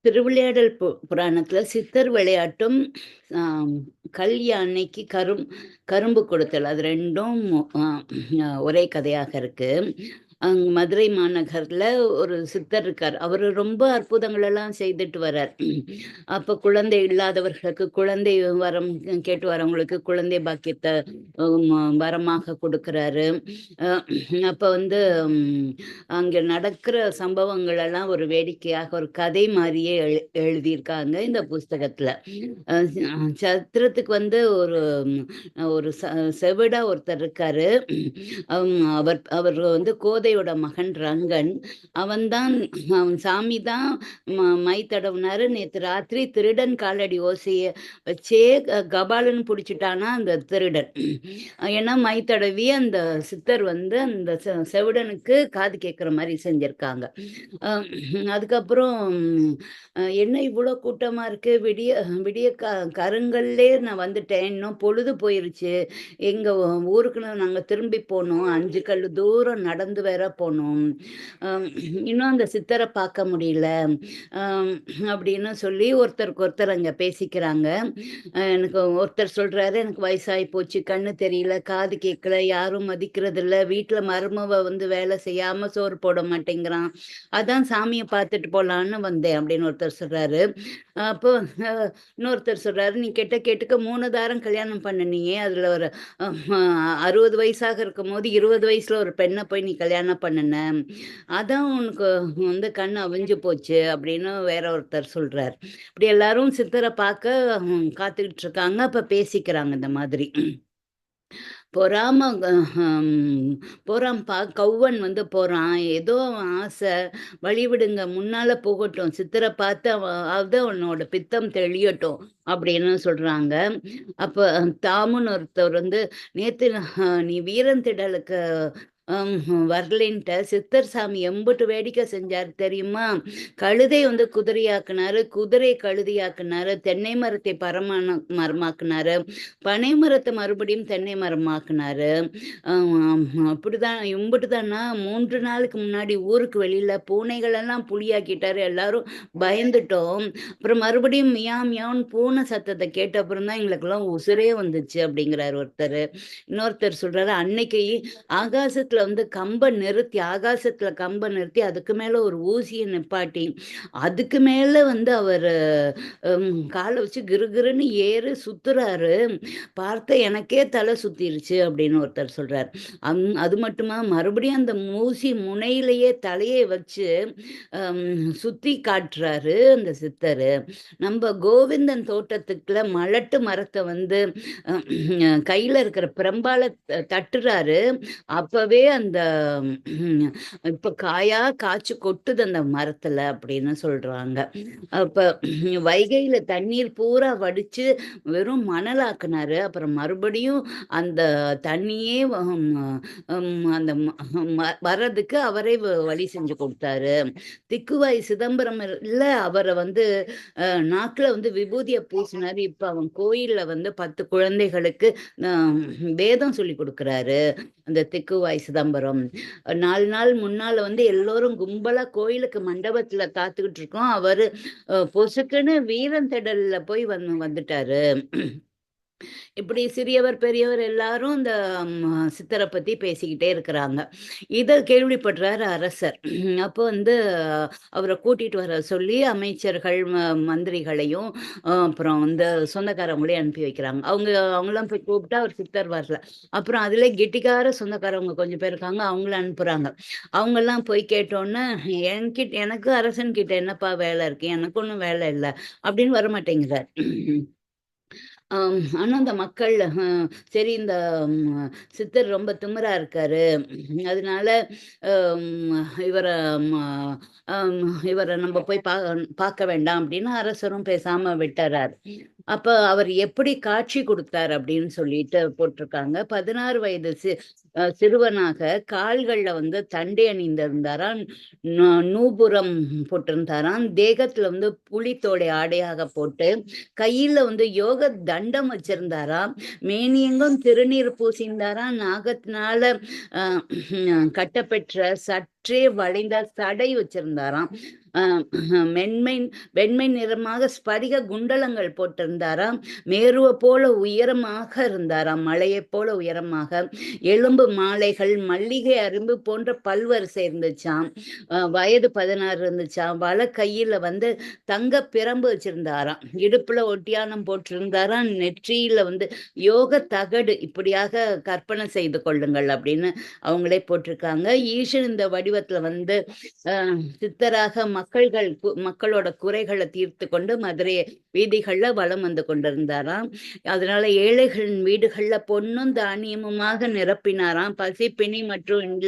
திருவிளையாடல் புராணத்துல சித்தர் விளையாட்டும், ஆம், கல் யானைக்கு கரும்பு கொடுத்தல். அது 2ம் ஒரே கதையாக இருக்கு. மதுரை மாநகர்ல ஒரு சித்தர் இருக்கார். அவரு ரொம்ப அற்புதங்கள் எல்லாம் செய்துட்டு வரார். அப்ப குழந்தை இல்லாதவர்களுக்கு குழந்தை வரம் கேட்டு வரவங்களுக்கு குழந்தை பாக்கியத்த வரமாக கொடுக்கிறாரு. அ அப்ப வந்து ம் அங்க நடக்கிற சம்பவங்கள் எல்லாம் ஒரு வேடிக்கையாக ஒரு கதை மாரியே எழுதியிருக்காங்க இந்த புஸ்தகத்துல. சத்திரத்துக்கு வந்து ஒரு செவிடா ஒருத்தர் இருக்காரு. அவர் அவர் வந்து கோதையோட மகன் ரங்கன். அவன்தான் அவன் சாமி தான் மை தடவுனாரு. நேத்து ராத்திரி திருடன் காலடி ஓசைய வச்சே கபாலன் புடிச்சுட்டானா அந்த திருடன். ஏன்னா மை தடவி அந்த சித்தர் வந்து அந்த செவிடனுக்கு காது கேட்குற மாரி செஞ்சிருக்காங்க. அதுக்கப்புறம் என்ன இவ்வளோ கூட்டமா இருக்கு? விடிய விடிய கருங்கல்லே நான் வந்துட்டேன். இன்னும் பொழுது போயிருச்சு. எங்க ஊருக்கு நாங்க திரும்பி போணும். 5 கல்லு தூரம் நடந்து வேற போணும். இன்னும் அந்த சித்தர பார்க்க முடியல. அம் அப்படின்னு சொல்லி ஒருத்தருக்கு ஒருத்தர் அங்க பேசிக்கிறாங்க. எனக்கு ஒருத்தர் சொல்றாரு, "எனக்கு வயசாகி போச்சு. கண்ணு தெரியல, காது கேட்கல, யாரும் மதிக்கிறதில்ல. வீட்ல மருமவ வந்து வேலை செய்யாம சோறு போட மாட்டேங்கிறான். அதான் சாமிய பார்த்துட்டு போலான்னு வந்தேன்." அப்படின்னு ஒருத்தர் சொல்றாரு. அப்போ இன்னொருத்தர் சொல்றாரு, "நீ கெட்ட கேட்டுக்க 3 தாரம் கல்யாணம் பண்ணுனியே, அதுல ஒரு 60 வயசாக இருக்கும்போது 20 வயசுல ஒரு பெண்ண போய் நீ கல்யாணம் பண்ணுன. அதான் உனக்கு வந்து கண் அவிஞ்சு போச்சு." அப்படின்னு வேற ஒருத்தர் சொல்றார். இப்படி எல்லாரும் சித்தர பார்க்க காத்துக்கிட்டு இருக்காங்க. அப்ப பேசிக்கிறாங்க இந்த மாதிரி. பொறாம போறான் கௌவன் வந்து போறான். ஏதோ அவன் ஆசை. வழிவிடுங்க, முன்னால போகட்டும். சித்தர பார்த்து அதாவது அவனோட பித்தம் தெளியட்டும் அப்படின்னு சொல்றாங்க. அப்ப தாமுன்னு ஒருத்தர் வந்து, "நேத்து நீ வீரன் திடலுக்கு வரலேன்ட்ட சித்தர் சாமி எம்புட்டு வேடிக்கை செஞ்சாரு தெரியுமா? கழுதை வந்து குதிரையாக்குனாரு, குதிரை கழுதையாக்குனாரு, தென்னை மரத்தை மரமாக்குனாரு, பனை மரத்த மறுபடியும் தென்னை மரமாக்குனாரு. அப்படிதான் இம்புட்டு தானா 3 நாளுக்கு முன்னாடி ஊருக்கு வெளியில பூனைகள் எல்லாம் புலியாக்கிட்டாரு. எல்லாரும் பயந்துட்டோம். அப்புறம் மறுபடியும் மியாவ் மியாவ்ன்னு பூனை சத்தத்த கேட்ட அப்புறம் தான் எங்களுக்கெல்லாம் உசுரே வந்துச்சு." அப்படிங்கிறாரு ஒருத்தரு. இன்னொருத்தர் சொல்றாரு, "அன்னைக்கு ஆகாசத்துல கம்ப நிறுத்தி அதுக்கு மேல ஒரு ஊசிய நிப்பாட்டி, அதுக்கு மேல வந்து அவரு கால வச்சு கிறுகிறுன்னு ஏறு சுத்துறாரு. பார்த்த எனக்கே தலை சுத்திருச்சு." அப்படின்னு ஒருத்தர் சொல்றார். அது மட்டுமா, மறுபடியும் அந்த ஊசி முனையிலேயே தலைய வச்சு அம் சுத்தி காட்டுறாரு அந்த சித்தரு. நம்ப கோவிந்தன் தோட்டத்துக்குள்ள மலட்டு மரத்த வந்து கையில இருக்கிற பிரம்பால தட்டுறாரு. அப்பவே அந்த ம், இப்ப காயா காய்ச்சு கொட்டுது அந்த மரத்துல அப்படின்னு சொல்றாங்க. அப்ப வைகையில தண்ணீர் பூரா வடிச்சு வெறும் மணலாக்குனாரு. அப்புறம் மறுபடியும் அந்த தண்ணியே அந்த வர்றதுக்கு அவரே வழி செஞ்சு கொடுத்தாரு. திக்குவாய் சிதம்பரம் இல்ல, அவர வந்து நாக்குல வந்து விபூதிய பூசினாரு. இப்ப அவன் கோயில்ல வந்து 10 குழந்தைகளுக்கு அ வேதம் சொல்லிக் குடுக்குறாரு. அந்த திக்குவாய் சிதம்பரம். 4 நாள் முன்னால வந்து எல்லோரும் கும்பலா கோயிலுக்கு மண்டபத்துல காத்துக்கிட்டு இருக்கோம். அவரு பொசுக்குன்னு வீரன் திடல்ல போய் வந்துட்டாரு. இப்படி சிறியவர், பெரியவர் எல்லாரும் இந்த சித்தர பத்தி பேசிக்கிட்டே இருக்கிறாங்க. இத கேள்விப்படுறாரு அரசர். அப்போ வந்து அவர கூட்டிட்டு வர சொல்லி அமைச்சர்கள், மந்திரிகளையும் அப்புறம் வந்து சொந்தக்காரவங்களையும் அனுப்பி வைக்கிறாங்க. அவங்கலாம் போய் கூப்பிட்டா அவர் சித்தர் வரல. அப்புறம் அதிலே கெட்டிக்கார சொந்தக்காரவங்க கொஞ்சம் பேர் இருக்காங்க. அவங்கள அனுப்புறாங்க. அவங்கலாம் போய் கேட்டோன்னே, எனக்கு அரசன்கிட்ட என்னப்பா வேலை இருக்கு? எனக்கு ஒண்ணும் வேலை இல்ல." அப்படின்னு வரமாட்டேங்கிறார். ஆனா அந்த மக்கள் சரி இந்த சித்தர் ரொம்ப திமிரா இருக்காரு. அதனால இவர ம அம் இவர நம்ம போய் பார்க்க வேண்டாம் அப்படின்னு அரசரும் பேசாம விட்டுர்றாரு. அப்ப அவர் எப்படி காட்சி குடுத்தார் அப்படின்னு சொல்லிட்டு போட்டிருக்காங்க. 16 வயது சிறுவனாக கால்கள்ல வந்து தண்டை அணிந்திருந்தாராம். நூபுரம் போட்டிருந்தாராம். தேகத்துல வந்து புலித்தோலை ஆடையாக போட்டு, கையில வந்து யோக தண்டம் வச்சிருந்தாராம். மேனியெங்கும் திருநீர் பூசியிருந்தாராம். நாகத்தினால அ கட்டப்பெற்ற சற்றே வளைந்த சடை வச்சிருந்தாராம். மென்மை வெண்மை நிறமாக ஸ்படிக குண்டலங்கள் போட்டிருந்தாராம். மேருவ போல உயரமாக இருந்தாராம், மலையைப் போல உயரமாக. எலும்பு மாலைகள், மல்லிகை அரும்பு போன்ற பல்வரிசை இருந்துச்சாம். வயது 16 இருந்துச்சாம். கையில வந்து தங்க பிரம்பு வச்சிருந்தாராம். இடுப்புல ஒட்டியானம் போட்டிருந்தாராம். நெற்றியில வந்து யோக தகடு இப்படியாக கற்பனை செய்து கொள்ளுங்கள் அப்படின்னு அவங்களே போட்டிருக்காங்க. ஈசன் இந்த வடிவத்துல வந்து சித்தராக மக்களோட குறைகளை தீர்த்து கொண்டு மதுரை வீதிகள்ல வலம் வந்து கொண்டிருந்தாராம். அதனால ஏழைகளின் வீடுகள்ல பொன்னும் தானியமுமாக நிரப்பினாராம். பசி பிணி மற்றும்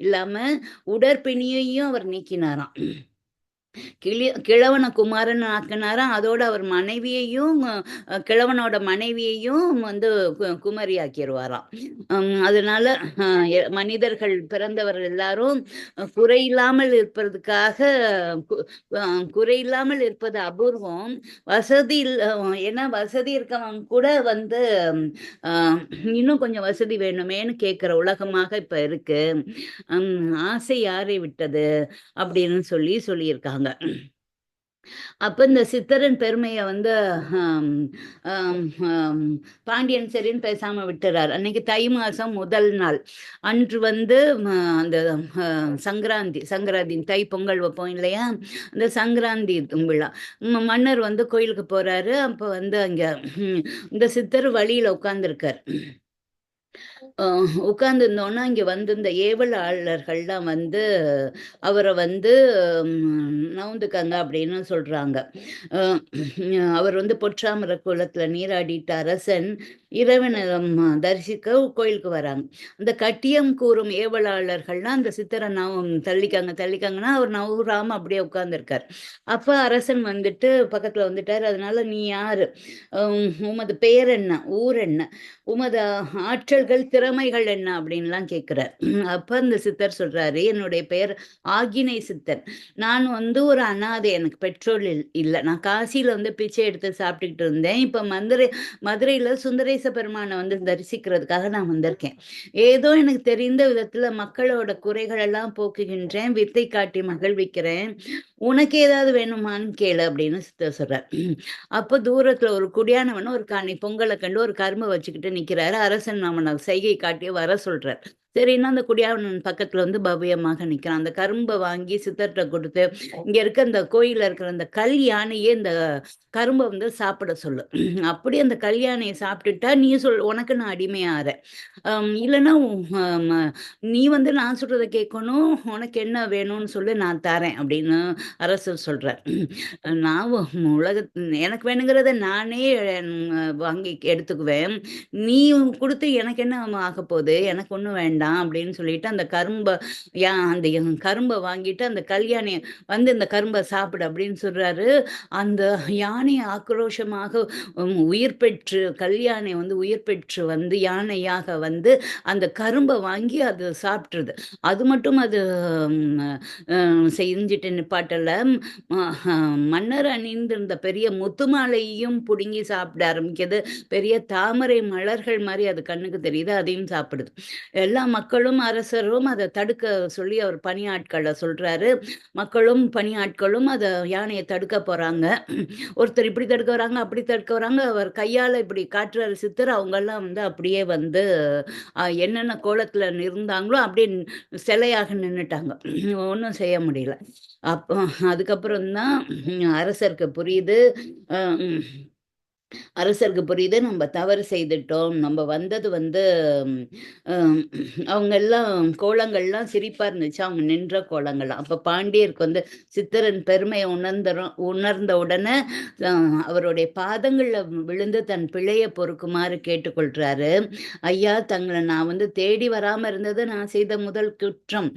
இல்லாம உடற்பிணியையும் அவர் நீக்கினாராம். கிழவனை குமாரன் ஆக்கினாராம். அதோட அவர் மனைவியையும் கிழவனோட மனைவியையும் வந்து குமரி ஆக்கிடுவாராம். அதனால மனிதர்கள் பிறந்தவர் எல்லாரும் குறையில்லாமல் இருப்பதற்காக குறையில்லாமல் இருப்பது அபூர்வம். வசதி ஏன்னா வசதி இருக்கவங்க கூட வந்து இன்னும் கொஞ்சம் வசதி வேணுமேன்னு கேட்கிற உலகமாக இப்ப இருக்கு. ஆசை யாரை விட்டது அப்படின்னு சொல்லியிருக்காங்க. அப்ப இந்த சித்தரின் பெருமைய வந்து பாண்டியன் சரின்னு பேசாம விட்டுறாரு. அன்னைக்கு தை மாசம் முதல் நாள் அன்று வந்து அந்த சங்கராந்தி தை பொங்கல் வைப்போம் இல்லையா, அந்த சங்கராந்தி விழா. மன்னர் வந்து கோயிலுக்கு போறாரு. அப்ப வந்து அங்க இந்த சித்தர் வழியில உட்கார்ந்துருக்கார். உட்கார்ந்துருந்தோன்னா இங்க வந்து இந்த ஏவலாளர்கள்லாம் வந்து அவரை வந்து நவுந்துக்கங்க அப்படின்னு சொல்றாங்க. அவர் வந்து பொற்றாமர குளத்துல நீராடிட்ட அரசன் இறைவனை தரிசிக்க கோயிலுக்கு வராங்க. அந்த கட்டியம் கூறும் ஏவலாளர்கள்லாம் அந்த சித்தரை தள்ளிக்காங்கன்னா அவர் நவுறாம அப்படியே உட்கார்ந்துருக்கார். அப்ப அரசன் வந்துட்டு பக்கத்துல வந்துட்டார். அதனால நீ யாரு, உமது பெயர் என்ன, ஊர் என்ன, உமது ஆற்றல்கள் திறமைகள் என்ன அப்படின்லாம் கேட்கிறார். அப்ப அந்த சித்தர் சொல்றாரு, என்னுடைய பெயர் ஆகினை சித்தர். நான் வந்து ஒரு அனாதை, எனக்கு பெற்றோர் இல்லை. நான் காசியில வந்து பிச்சை எடுத்து சாப்பிட்டுக்கிட்டு இருந்தேன். இப்ப மதுரையில சுந்தரேச பெருமானை வந்து தரிசிக்கிறதுக்காக நான் வந்திருக்கேன். ஏதோ எனக்கு தெரிந்த விதத்துல மக்களோட குறைகள் எல்லாம் போக்குகின்றேன், வித்தை காட்டி மகிழ்விக்கிறேன். உனக்கு ஏதாவது வேணுமான்னு கேளு அப்படின்னு சித்தர் சொல்றார். அப்ப தூரத்துல ஒரு குடியானவன் ஒரு பொங்கலை கண்டு ஒரு கரும்பை வச்சுக்கிட்டு நிக்கிறாரு. அரசன் அவனை செய்கை காட்டி வர சொல்றார். சரின்னா அந்த குடியானவன் பக்கத்துல வந்து பவ்யமாக நிக்கிறான். அந்த கரும்பை வாங்கி சித்தர்கிட்ட கொடுத்து, இங்க இருக்க இந்த கோயில்ல இருக்கிற அந்த கல் யானையே இந்த கரும்பை வந்து சாப்பிட சொல்லு. அப்படி அந்த கல் யானையை சாப்பிட்டுட்டா நீ உனக்கு நான் அடிமையாறேன். இல்லைன்னா நீ வந்து நான் சொல்றதை கேட்கணும், உனக்கு என்ன வேணும்னு சொல்லி நான் தரேன் அப்படின்னு அரசர் சொல்றார். நான் எனக்கு வேணுங்கிறத நானே வாங்கி எடுத்துக்குவேன். நீ கொடுத்து எனக்கு என்ன ஆக போகுது, எனக்கு ஒன்றும் வேண்டாம் அப்படின்னு சொல்லிட்டு அந்த கரும்பை வாங்கிட்டு அந்த கல்யாணியை வந்து இந்த கரும்பை சாப்பிடு அப்படின்னு சொல்றாரு. அந்த யானை ஆக்ரோஷமாக உயிர் பெற்று, கல்யாணி வந்து உயிர் பெற்று வந்து யானையாக வந்து அந்த கரும்பை வாங்கி அது சாப்பிட்டுருது. அது மட்டும் அது செஞ்சுட்டு நிப்பாட்டல, மன்னர் அணிந்திருந்த பெரிய முத்துமாலையும் புடுங்கி சாப்பிட ஆரம்பிக்குது. பெரிய தாமரை மலர்கள் மாதிரி அது கண்ணுக்கு தெரியுது, அதையும் சாப்பிடுது. எல்லா மக்களும் அரசரும் அதை தடுக்க சொல்லி அவர் பணியாட்களை சொல்றாரு. மக்களும் பணியாட்களும் அதை யானையை தடுக்க போறாங்க. ஒருத்தர் இப்படி தடுக்க வராங்க, அப்படி தடுக்க வராங்க. அவர் கையால இப்படி காட்டுறாரு சித்தர். அவங்கெல்லாம் வந்து அப்படியே வந்து என்னென்ன கோலத்துல இருந்தாங்களோ அப்படியே சிலையாக நின்னுட்டாங்க. ஒன்றும் செய்ய முடியல. அப்போ அதுக்கப்புறம் தான் அரசருக்கு புரியுது, நம்ம தவறு செய்துட்டோம். நம்ம வந்தது வந்து அவங்க எல்லாம் கோலங்கள்லாம் சிரிப்பா இருந்துச்சு, அவங்க நின்ற கோலங்கள்லாம். அப்ப பாண்டியருக்கு வந்து சித்தரின் பெருமையை உணர்ந்த உடனே அவருடைய பாதங்கள்ல விழுந்து தன் பிழையை பொறுக்குமாறு கேட்டுக்கொள்றாரு. ஐயா, தங்களை நான் வந்து தேடி வராம இருந்தது நான் செய்த முதல் குற்றம்.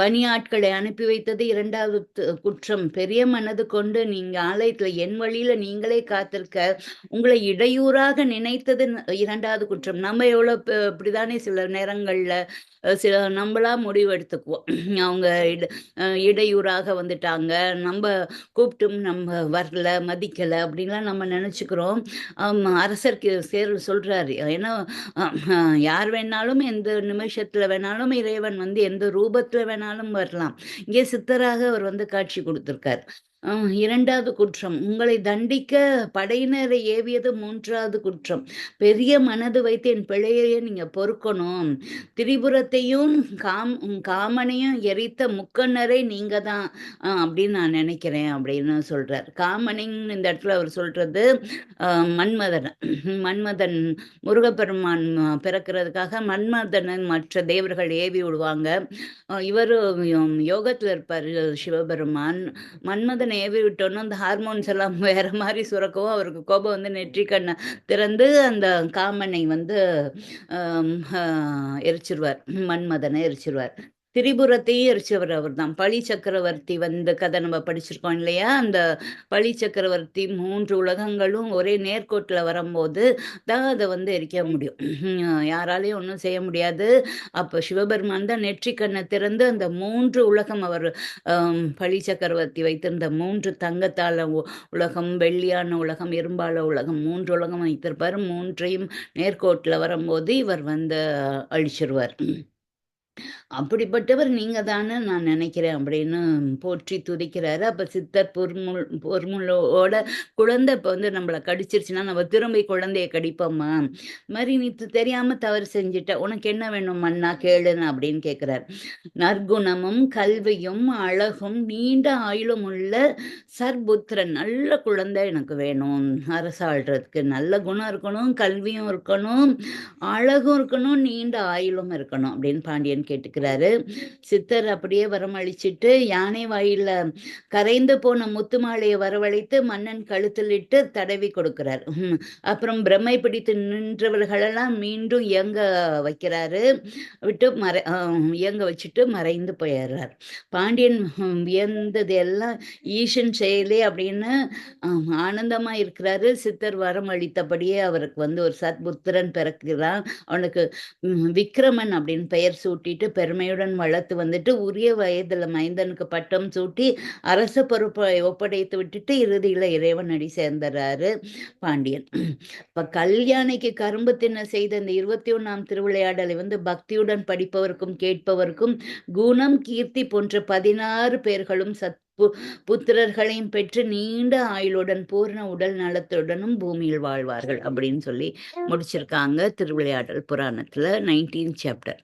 பணியாட்களை அனுப்பி வைத்தது இரண்டாவது குற்றம். பெரிய மனது கொண்டு நீங்க ஆலயத்துல என் வழியில நீங்களே காத்திருக்க உங்களை இடையூறாக நினைத்தது 2வது குற்றம். நம்ம எவ்வளோ இப்படிதானே சில நேரங்கள்ல சில நம்பளா முடிவு எடுத்துக்குவோம். அவங்க இடையூறாக வந்துட்டாங்க, நம்ப கூப்பிட்டும் நம்ம வரல, மதிக்கல அப்படின்லாம் நம்ம நெனச்சுக்கிறோம். அரசர் சொல்றாரு. ஏன்னா யார் வேணாலும் எந்த நிமிஷத்துல வேணாலும் இறைவன் வந்து எந்த ரூபத்துல வேணாலும் வரலாம். இங்கே சித்தராக அவர் வந்து காட்சி குடுத்திருக்கார். 2வது குற்றம், உங்களை தண்டிக்க படையினரை ஏவியது 3வது குற்றம். பெரிய மனது வைத்து என் பிழையையே நீங்க பொறுக்கணும். திரிபுரத்தையும் காமனையும் எரித்த முக்கண்ணரை நீங்க தான் அப்படின்னு நான் நினைக்கிறேன் அப்படின்னு சொல்றார். காமனின்னு இந்த இடத்துல அவர் சொல்றது மன்மதன். மன்மதன் முருகப்பெருமான் பிறக்கிறதுக்காக மன்மதனை மற்ற தேவர்கள் ஏவி விடுவாங்க. இவரு யோகத்துல இருப்பாரு சிவபெருமான். மன்மதனை ஏவி விட்டோன்னா அந்த ஹார்மோன்ஸ் எல்லாம் வேற மாதிரி சுரக்கவும் அவருக்கு கோபம் வந்து நெற்றிக்கண்ணை திறந்து அந்த காமனை வந்து எரிச்சிருவார். மன்மதனை எரிச்சிருவார். திரிபுரத்தையும் எரிச்சவர் அவர்தான். பழி சக்கரவர்த்தி வந்த கதை நம்ம படிச்சிருக்கோம் இல்லையா? அந்த பழி சக்கரவர்த்தி 3 உலகங்களும் ஒரே நேர்கோட்டுல வரும்போது தான் அத வந்து எரிக்க முடியும். யாராலயும் ஒண்ணும் செய்ய முடியாது. அப்ப சிவபெருமான் தான் நெற்றிக்கண்ணை திறந்து அந்த 3 உலகம் அவர் பழி சக்கரவர்த்தி வைத்திருந்த 3 தங்கத்தால உலகம், வெள்ளியான உலகம், இரும்பால உலகம் 3 உலகம் வைத்திருப்பாரு. 3ஐயும் நேர்கோட்டுல வரும்போது இவர் வந்து அழிச்சிருவார். அப்படிப்பட்டவர் நீங்க தான்னு நான் நினைக்கிறேன் அப்படின்னு போற்றி துதிக்கிறாரு. அப்ப சித்தர் பொறுமுள்ளோட குழந்தை இப்ப வந்து நம்மள கடிச்சிருச்சுன்னா, நம்ம திரும்பி குழந்தைய கடிப்போமா? மாரி நீ தெரியாம தவறு செஞ்சுட்ட. உனக்கு என்ன வேணும் மன்னா கேளுன்னு அப்படின்னு கேட்கிறார். நற்குணமும், கல்வியும், அழகும், நீண்ட ஆயுளும் உள்ள சர்புத்திரன் நல்ல குழந்தை எனக்கு வேணும். அரசாள்றதுக்கு நல்ல குணம் இருக்கணும், கல்வியும் இருக்கணும், அழகும் இருக்கணும், நீண்ட ஆயுளும் இருக்கணும் அப்படின்னு பாண்டியன் கேட்டுக்கிறாரு. சித்தர் அப்படியே வரமளிச்சிட்டு யானை வாயில கரைந்து போன முத்து மாலையை வரவழைத்து மன்னன் கழுத்தில் இட்டு தடவி கொடுக்கிறார். அப்புறம் பிரம்மை பிடித்து நின்றவர்களெல்லாம் மீண்டும் இயங்க வைக்கிறாரு. விட்டு இயங்க வச்சுட்டு மறைந்து போயிடுறார். பாண்டியன் வியந்தது எல்லாம் ஈசன் செயலே அப்படின்னு ஆனந்தமா இருக்கிறாரு. சித்தர் வரம் அளித்தபடியே அவருக்கு வந்து ஒரு சத்புத்திரன் பிறக்கிறான். அவனுக்கு விக்ரமன் அப்படின்னு பெயர் சூட்டிட்டு பெருமையுடன் வளர்த்து வந்துட்டு உரிய வயதுல மைந்தனுக்கு பட்டம் சூட்டி அரச பொறுப்பை ஒப்படைத்து விட்டுட்டு இறுதியில இறைவன் அடி சேர்ந்துறாரு பாண்டியன். இப்ப கல்யாணிக்கு கரும்பு தின்ன செய்த இந்த 21ஆம் திருவிளையாடலை வந்து பக்தியுடன் படிப்பவருக்கும் கேட்பவருக்கும் குணம், கீர்த்தி போன்ற 16 பேர்களும் புத்திரர்களையும் பெற்று நீண்ட ஆயுளுடன் பூர்ண உடல் நலத்துடனும் பூமியில் வாழ்வார்கள் அப்படின்னு சொல்லி முடிச்சிருக்காங்க திருவிளையாடல் புராணத்துல 19th சாப்டர்.